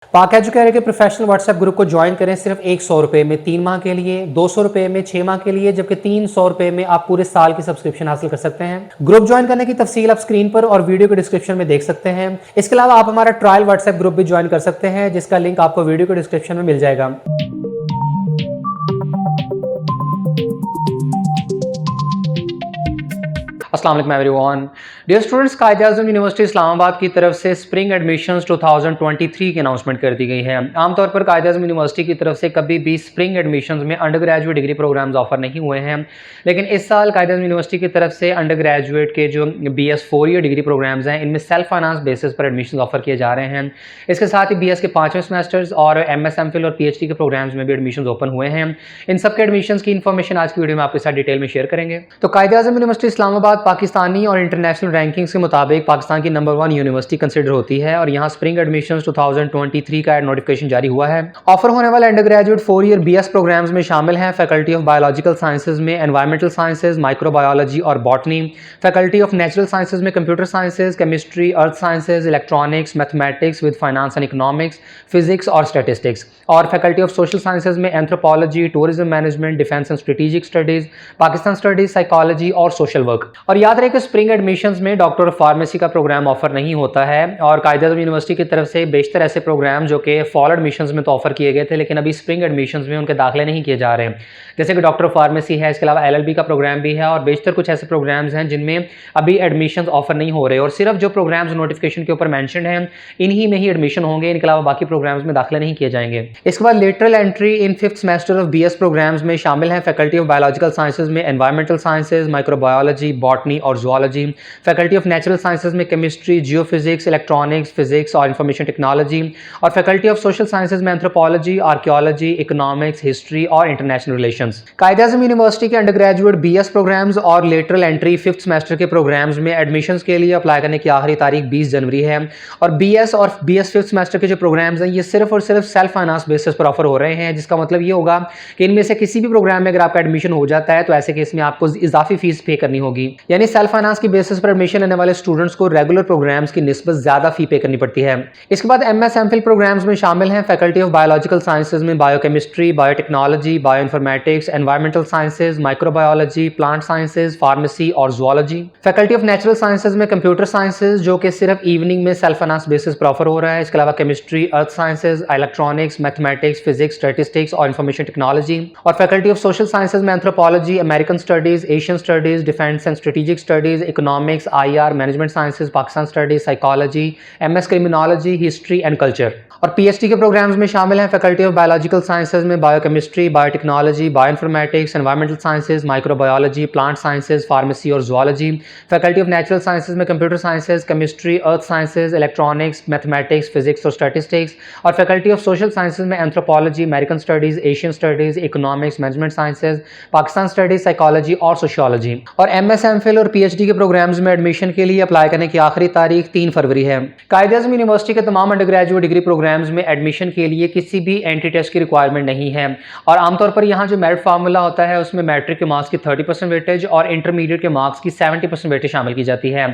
पाक एजुकेयर के professional WhatsApp group को ज्वाइन करें सिर्फ ₹100 में 3 माह के लिए, ₹200 में 6 माह के लिए, जबकि ₹300 में आप पूरे साल की सब्सक्रिप्शन हासिल कर सकते हैं। ग्रुप ज्वाइन करने की तफसील आप स्क्रीन पर और वीडियो के डिस्क्रिप्शन में देख सकते हैं। इसके अलावा आप हमारा ट्रायल व्हाट्सएप ग्रुप भी ज्वाइन कर सकते हैं, जिसका लिंक आपको वीडियो के डिस्क्रिप्शन में मिल जाएगा। अस्सलाम वालेकुम everyone. Dear students, Quaid-e-Azam university Islamabad की तरफ से स्प्रिंग एडमिशन्स 2023 की अनाउंसमेंट कर दी गई है। आमतौर पर कायद-ए-आज़म यूनिवर्सिटी की तरफ से कभी भी स्प्रिंग एडमिशन्स में undergraduate degree programmes offer नहीं हुए हैं, लेकिन इस साल कायद-ए-आज़म यूनिवर्सिटी की तरफ से अंडर ग्रेजुएट के जो BS 4 ईयर डिग्री प्रोग्राम्स हैं, इनमें सेल्फ फाइनेंस बेसिस पर एडमिशन ऑफर किए जा रहे हैं। इसके साथ ही BS के 5वें सेमेस्टर्स और MS MPhil और PhD के प्रोग्राम्स में भी एडमिशन ओपन हुए हैं। इन सब के एडमिशन की इन्फॉर्मेशन आज की वीडियो में आपके साथ डिटेल में शेयर करेंगे। तो कायद-ए-आज़म यूनिवर्सिटी इस्लामाबाद पाकिस्तानी और इंटरनेशनल रैंकिंग्स के मुताबिक पाकिस्तान की नंबर 1 यूनिवर्सिटी कंसिडर होती है और यहाँ स्प्रिंग एडमिशन्स 2023 का नोटिफिकेशन जारी हुआ है। ऑफर होने वाले undergraduate 4 year BS programmes में शामिल हैं फैकल्टी ऑफ बायोलॉजिकल साइंसेज में एनवायरमेंटल साइंसेज, माइक्रोबायोलॉजी और botany, faculty of natural sciences में computer sciences, chemistry, earth sciences, electronics, mathematics with finance and economics, physics और स्टैटिस्टिक्स, और फैकल्टी ऑफ सोशल साइंसेज में anthropology, tourism management, defence and strategic studies, Pakistan studies, psychology और social work. और याद रहे कि spring admissions में डॉक्टर ऑफ फार्मेसी का प्रोग्राम ऑफर नहीं होता है और कायद-ए-आज़म यूनिवर्सिटी की तरफ से बेशतर ऐसे प्रोग्राम जो कि फॉल एडमिशन्स में तो ऑफर किए गए थे, लेकिन अभी स्प्रिंग एडमिशन्स में उनके दाखिले नहीं किए जा रहे हैं। जैसे कि डॉक्टर ऑफ फार्मेसी है, इसके अलावा LLB का प्रोग्राम भी है और बेशतर कुछ ऐसे प्रोग्राम्स हैं जिनमें अभी एडमिशन्स ऑफर नहीं हो रहे और सिर्फ जो प्रोग्राम्स नोटिफिकेशन के ऊपर मेंशन हैं इन्हीं में ही एडमिशन होंगे, इनके अलावा बाकी प्रोग्राम्स में दाखिले नहीं किए जाएंगे। इसके बाद lateral entry in 5th semester of BS programmes में शामिल हैं फैकल्टी ऑफ बायोलॉजिकल साइंसेज में एनवायरमेंटल साइंसेज, माइक्रोबायोलॉजी, बॉटनी और zoology, faculty of natural sciences में केमिस्ट्री, जियोफिजिक्स, इलेक्ट्रॉनिक्स, फिजिक्स और इंफॉर्मेशन टेक्नोलॉजी, और फैकल्टी ऑफ सोशल साइंसेज में anthropology, archaeology, economics, history और इंटरनेशनल रिलेशंस। कायद-ए-आज़म यूनिवर्सिटी के अंडर ग्रेजुएट BS प्रोग्राम्स और lateral entry 5th semester के programmes में admissions के लिए अप्लाई करने की आखिरी तारीख 20 जनवरी है और BS 5th सेमेस्टर के जो प्रोग्राम्स हैं ये सिर्फ और सिर्फ सेल्फ फाइनेंस बेसिस पर ऑफर हो रहे हैं, जिसका मतलब ये होगा कि इनमें से किसी भी प्रोग्राम में अगर आपका एडमिशन हो जाता है तो ऐसे केस में आपको इजाफी फीस पे करनी होगी, यानी सेल्फ फाइनेंस की बेसिस पर एडमिशन लेने वाले स्टूडेंट्स को रेगुलर प्रोग्राम्स की निस्बत ज्यादा फी पे करनी पड़ती है। इसके बाद MS MPhil प्रोग्राम्स में शामिल हैं फैकल्टी ऑफ बायोलॉजिकल साइंसेज में biochemistry, biotechnology, bioinformatics, environmental sciences, microbiology, plant sciences, pharmacy और zoology, faculty of natural sciences में कंप्यूटर साइंसेज जो कि सिर्फ इवनिंग में सेल्फ फाइनेंस बेसिस पर ऑफर हो रहा है। इसके अलावा chemistry, earth sciences, electronics, mathematics, physics, statistics और इंफॉर्मेशन टेक्नोलॉजी, और फैकल्टी ऑफ सोशल साइंसेज में anthropology, American studies, Asian studies, defence and strategic studies, economics, IR, management sciences, Pakistan studies, psychology, MS criminology, history and culture, और PhD के programmes में शामिल हैं faculty of biological sciences में biochemistry, biotechnology, bioinformatics, environmental sciences, microbiology, plant sciences, pharmacy और zoology, faculty of natural sciences में computer sciences, chemistry, earth sciences, electronics, mathematics, physics और statistics, और फैकल्टी ऑफ सोशल साइंसेज में anthropology, American studies, Asian studies, economics, management sciences, Pakistan studies, psychology और sociology, और MS MPhil और PhD के programmes में admission के लिए अप्लाई करने की आखिरी तारीख 3 फरवरी है। कायद-ए-आज़म यूनिवर्सिटी के तमाम अंडर ग्रेजुएट डिग्री प्रोग्राम्स में एडमिशन के लिए किसी भी एंट्री टेस्ट की रिक्वायरमेंट नहीं है और आमतौर पर यहाँ जो मेरिट फार्मूला होता है उसमें मैट्रिक के मार्क्स की 30% वेटेज और इंटरमीडिएट के मार्क्स की 70% वेटेज शामिल की जाती है।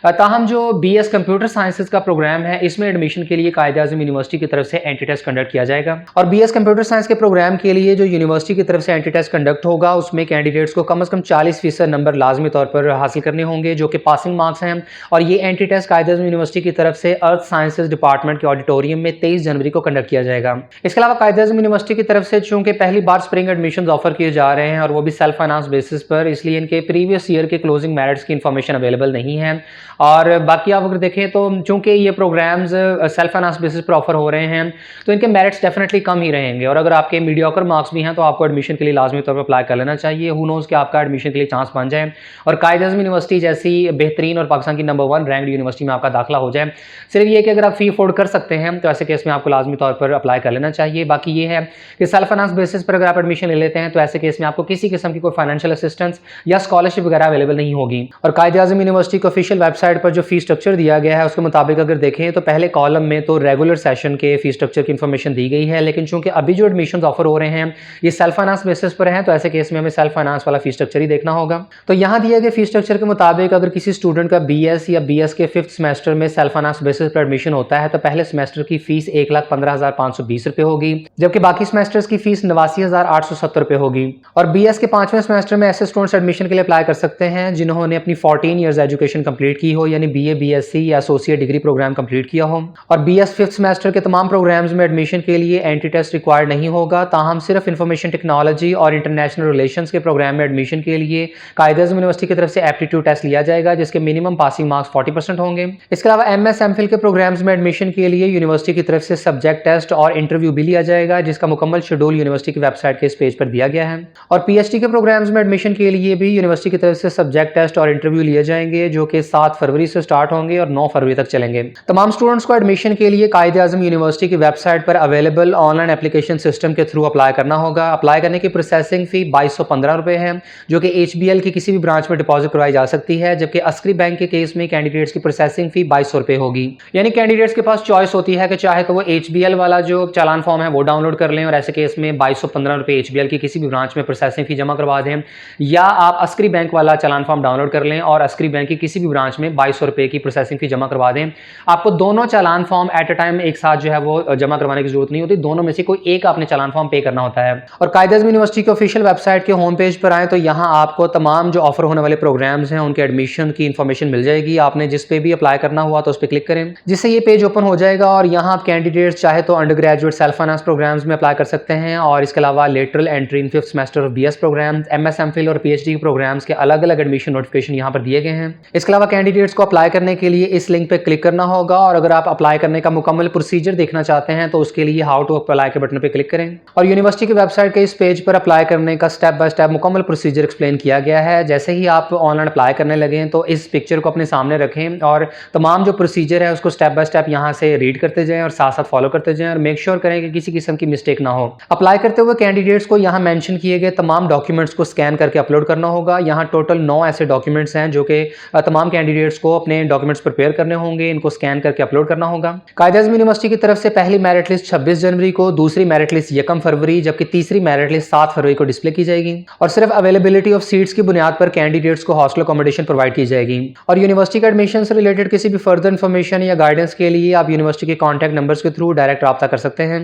ताहम जो BS कंप्यूटर साइंसेज का प्रोग्राम है इसमें एडमिशन के लिए कायद-ए-आज़म यूनिवर्सिटी की तरफ से एंट्री टेस्ट कंडक्ट किया जाएगा और BS कंप्यूटर साइंस के प्रोग्राम के लिए जो यूनिवर्सिटी की तरफ से एंट्री टेस्ट कंडक्ट होगा उसमें कैंडिडेट्स को कम से कम 40% नंबर लाजमी तौर पर हासिल करने होंगे जो कि पासिंग मार्क्स हैं, और ये एंट्री टेस्ट कायद-ए-आज़म यूनिवर्सिटी की तरफ से अर्थ साइंसेज डिपार्टमेंट के ऑडिटोरियम में 23 जनवरी को कंडक्ट किया जाएगा। इसके अलावा कायद-ए-आज़म यूनिवर्सिटी की तरफ से चूंकि पहली बार स्प्रिंग एडमिशन्स ऑफर किए जा रहे हैं और वो भी सेल्फ फाइनेंस बेसिस पर, इसलिए इनके प्रीवियस ईयर के क्लोजिंग मेरिट्स की इन्फॉर्मेशन अवेलेबल नहीं है और बाकी आप अगर देखें तो चूंकि ये प्रोग्राम्स सेल्फ फाइनेंस बेसिस पर ऑफर हो रहे हैं तो इनके मेरिट्स डेफिनेटली कम ही रहेंगे और अगर आपके मीडियोकर मार्क्स भी हैं तो आपको एडमिशन के लिए लाजमी तौर पर अप्लाई कर लेना चाहिए। हु नोज़ कि आपका एडमिशन के लिए चांस बन जाए और कायद-ए-आज़म यूनिवर्सिटी जैसी बेहतरीन और पाकिस्तान की नंबर 1 रैंक्ड यूनिवर्सिटी में आपका दाखिला हो जाए। सिर्फ ये कि अगर आप फी अफोर्ड कर सकते हैं तो ऐसे केस में आपको लाजमी तौर पर अप्लाई कर लेना चाहिए। बाकी ये है कि सेल्फ फाइनेंस बेसिस पर अगर आप एडमिशन ले लेते हैं तो ऐसे केस में आपको किसी किस्म की कोई फाइनेंशियल असिस्टेंस या स्कॉलरशिप वगैरह अवेलेबल नहीं होगी। और कायद-ए-आज़म यूनिवर्सिटी की ऑफिशियल वेबसाइट पर जो फी स्ट्रक्चर दिया गया है उसके मुताबिक अगर देखें तो पहले कॉलम में तो रेगुलर सेशन के फी स्ट्रक्चर की इन्फॉर्मेशन दी गई है, लेकिन चूंकि अभी जो एडमिशन ऑफर हो रहे हैं ये सेल्फ फाइनेंस बेसिस पर हैं तो ऐसे केस में हमें सेल्फ फाइनेंस वाला फी स्ट्रक्चर ही देखना होगा। तो यहाँ दिए गए फी स्ट्रक्चर के मुताबिक अगर किसी स्टूडेंट का BS या BS के 5th सेमेस्टर में सेल्फ फाइनेंस बेसिस पर एडमिशन होता है तो पहले सेमेस्टर की फीस फीस 1,15,520 रुपये होगी, जबकि बाकी सेमेस्टर्स की फीस 89,870 रुपये होगी। और BS के 5वें सेमेस्टर में ऐसे स्टूडेंट्स एडमिशन के लिए अप्लाई कर सकते हैं जिन्होंने अपनी 14 ईयर्स एजुकेशन कंप्लीट की हो, यानी BA, BSc या एसोसिएट डिग्री प्रोग्राम कंप्लीट किया हो। और BS 5th सेमेस्टर के तमाम प्रोग्राम्स में एडमिशन के लिए एंट्री टेस्ट रिक्वायर्ड नहीं होगा, ताहम सिर्फ इंफॉर्मेशन टेक्नोलॉजी और इंटरनेशनल रिलेशंस के प्रोग्राम में एडमिशन के लिए कायदे-ए-आज़म यूनिवर्सिटी की तरफ से एप्टीट्यूड टेस्ट लिया जाएगा, जिसके मिनिमम पासिंग मार्क्स 40% होंगे। इसके अलावा MS MPhil के प्रोग्राम्स में एडमिशन के लिए यूनिवर्सिटी की तरफ से सब्जेक्ट टेस्ट और इंटरव्यू भी लिया जाएगा, जिसका मुकम्मल शेड्यूल यूनिवर्सिटी की वेबसाइट के इस पेज पर दिया गया है। और PhD के प्रोग्राम्स में एडमिशन के लिए भी यूनिवर्सिटी की तरफ से सब्जेक्ट टेस्ट और इंटरव्यू लिए जाएंगे, जो कि 7 फरवरी से स्टार्ट होंगे और 9 फरवरी तक चलेंगे। तमाम स्टूडेंट्स को एडमिशन के लिए कायदे-ए-आज़म यूनिवर्सिटी की वेबसाइट पर अवेलेबल ऑनलाइन एप्लीकेशन सिस्टम के थ्रू अप्लाई करना होगा। अप्लाई करने की प्रोसेसिंग फी 2215 रुपये है, जो कि HBL की किसी भी ब्रांच में डिपॉजिट करवाई जा सकती है, जबकि अस्करी बैंक के केस में कैंडिडेट्स की प्रोसेसिंग फी 2200 रुपये होगी। यानी कैंडिडेट्स के पास चॉइस होती है कि चाहे तो वो HBL वाला जो चालान फॉर्म है वो डाउनलोड कर लें और ऐसे केस में 2215 रुपये HBL की किसी भी ब्रांच में प्रोसेसिंग फी जमा करवा दें, या आप अस्करी बैंक वाला चालान फॉर्म डाउनलोड कर लें और अस्करी बैंक की किसी भी ब्रांच में 2200 रुपये की प्रोसेसिंग फी जमा करवा दें। आपको दोनों चालान फॉर्म एट अ टाइम एक साथ जो है वो जमा करवाने की जरूरत नहीं होती, दोनों में से कोई एक आपने चालान फॉर्म पे करना होता है। और कायदे-ए-आज़म यूनिवर्सिटी की ऑफिशियल वेबसाइट के होम पेज पर आए तो यहाँ आपको तमाम जो ऑफर होने वाले प्रोग्राम्स हैं उनके एडमिशन की इंफॉर्मेशन मिल जाएगी। आपने जिस पे भी अप्लाई करना हुआ तो उस पर क्लिक करें, जिससे ये पेज ओपन हो जाएगा और यहाँ आप कैंडिडेट्स चाहे तो undergraduate self finance programmes में अप्लाई कर सकते हैं, और इसके अलावा lateral entry in 5th semester of BS programme, MS MPhil और PhD प्रोग्राम्स के अलग अलग एडमिशन नोटिफिकेशन यहाँ पर दिए गए हैं। इसके अलावा कैंडिडेट्स को अप्लाई करने के लिए इस लिंक पे क्लिक करना होगा, और अगर आप अप्लाई करने का मुकम्मल प्रोसीजर देखना चाहते हैं तो उसके लिए हाउ टू अप्लाई के बटन पे क्लिक करें। और यूनिवर्सिटी की वेबसाइट के इस पेज पर अप्लाई करने का स्टेप बाय स्टेप मुकम्मल प्रोसीजर एक्सप्लेन किया गया है। जैसे ही आप ऑनलाइन अप्लाई करने लगें तो इस पिक्चर को अपने सामने रखें और तमाम जो प्रोसीजर है उसको स्टेप बाय स्टेप यहाँ से रीड करते जाएं और साथ साथ फॉलो करते जाएं, और मेक श्योर करें कि किसी किस्म की मिस्टेक ना हो। अप्लाई करते हुए कैंडिडेट्स को यहाँ मेंशन किए गए तमाम डॉक्यूमेंट्स को स्कैन करके अपलोड करना होगा। यहाँ टोटल 9 ऐसे डॉक्यूमेंट्स हैं जो कि तमाम कैंडिडेट्स को अपने डॉक्यूमेंट्स प्रिपेयर करने होंगे, इनको स्कैन करके अपलोड करना होगा। कायदे-ए-आज़म यूनिवर्सिटी की तरफ से पहली मेरिट लिस्ट 26 जनवरी को, दूसरी मेरिट लिस्ट 1 फरवरी, जबकि तीसरी मेरिट लिस्ट 7 फरवरी को डिस्प्ले की जाएगी। और सिर्फ अवेलेबिलिटी ऑफ सीट्स की बुनियाद पर कैंडिडेट्स को हॉस्टल अकोमोडेशन प्रोवाइड की जाएगी। और यूनिवर्सिटी के एडमिशन से रिलेटेड किसी भी फर्दर इन्फॉर्मेशन या गाइडेंस के लिए आप यूनिवर्सिटी के कॉन्टैक्ट नंबर्स के थ्रू डायरेक्ट रब्ता कर सकते हैं।